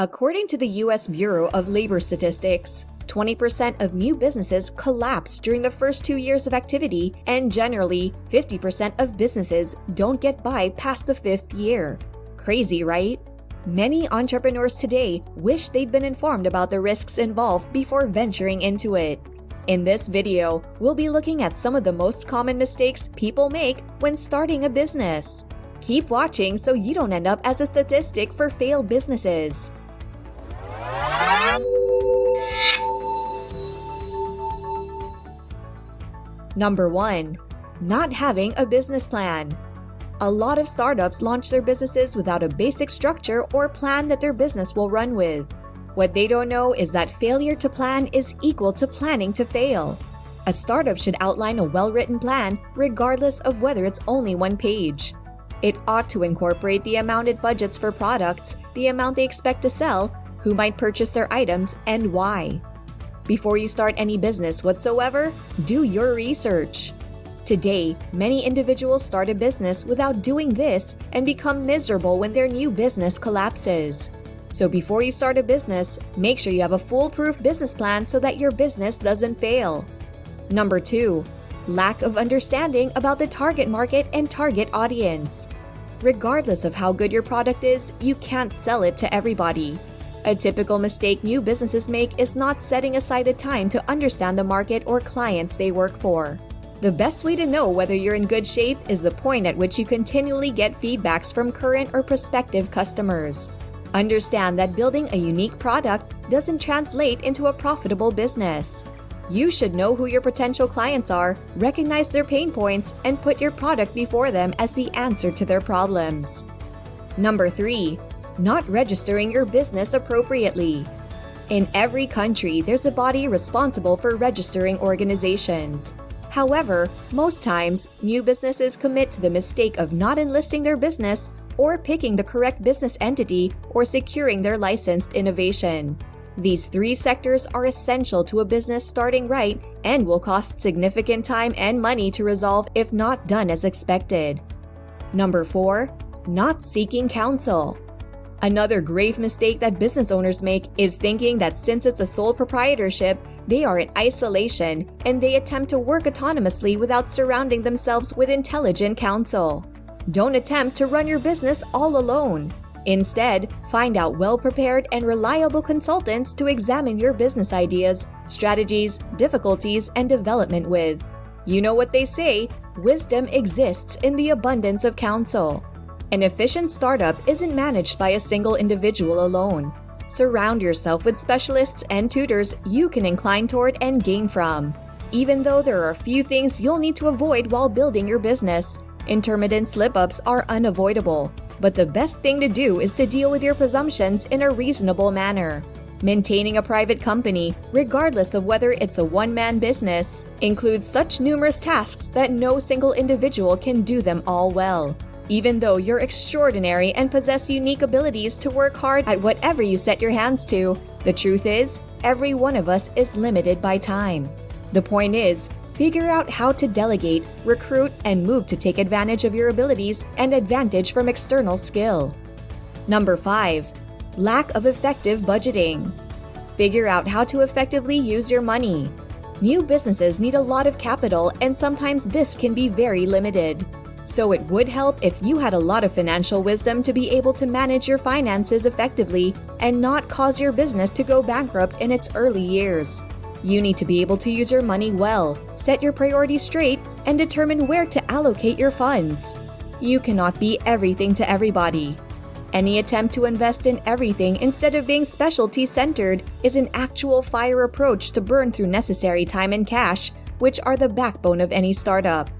According to the U.S. Bureau of Labor Statistics, 20% of new businesses collapse during the first 2 years of activity, and generally, 50% of businesses don't get by past the 5th year. Crazy, right? Many entrepreneurs today wish they'd been informed about the risks involved before venturing into it. In this video, we'll be looking at some of the most common mistakes people make when starting a business. Keep watching so you don't end up as a statistic for failed businesses. Number 1. Not having a business plan. A lot of startups launch their businesses without a basic structure or plan that their business will run with. What they don't know is that failure to plan is equal to planning to fail. A startup should outline a well-written plan regardless of whether it's only one page. It ought to incorporate the amount it budgets for products, the amount they expect to sell, who might purchase their items, and why. Before you start any business whatsoever, do your research. Today, many individuals start a business without doing this and become miserable when their new business collapses. So before you start a business, make sure you have a foolproof business plan so that your business doesn't fail. Number 2. Lack of understanding about the target market and target audience. Regardless of how good your product is, you can't sell it to everybody. A typical mistake new businesses make is not setting aside the time to understand the market or clients they work for. The best way to know whether you're in good shape is the point at which you continually get feedbacks from current or prospective customers. Understand that building a unique product doesn't translate into a profitable business. You should know who your potential clients are, recognize their pain points, and put your product before them as the answer to their problems. Number 3. Not registering your business appropriately. In every country, there's a body responsible for registering organizations. However, most times, new businesses commit to the mistake of not enlisting their business or picking the correct business entity or securing their licensed innovation. These 3 sectors are essential to a business starting right and will cost significant time and money to resolve if not done as expected. Number 4. Not seeking counsel. Another grave mistake that business owners make is thinking that since it's a sole proprietorship, they are in isolation and they attempt to work autonomously without surrounding themselves with intelligent counsel. Don't attempt to run your business all alone. Instead, find out well-prepared and reliable consultants to examine your business ideas, strategies, difficulties, and development with. You know what they say, wisdom exists in the abundance of counsel. An efficient startup isn't managed by a single individual alone. Surround yourself with specialists and tutors you can incline toward and gain from. Even though there are a few things you'll need to avoid while building your business, intermittent slip-ups are unavoidable. But the best thing to do is to deal with your presumptions in a reasonable manner. Maintaining a private company, regardless of whether it's a one-man business, includes such numerous tasks that no single individual can do them all well. Even though you're extraordinary and possess unique abilities to work hard at whatever you set your hands to, the truth is, every one of us is limited by time. The point is, figure out how to delegate, recruit, and move to take advantage of your abilities and advantage from external skill. Number 5. Lack of effective budgeting. Figure out how to effectively use your money. New businesses need a lot of capital, and sometimes this can be very limited. So it would help if you had a lot of financial wisdom to be able to manage your finances effectively and not cause your business to go bankrupt in its early years. You need to be able to use your money well, set your priorities straight, and determine where to allocate your funds. You cannot be everything to everybody. Any attempt to invest in everything instead of being specialty-centered is an actual fire approach to burn through necessary time and cash, which are the backbone of any startup.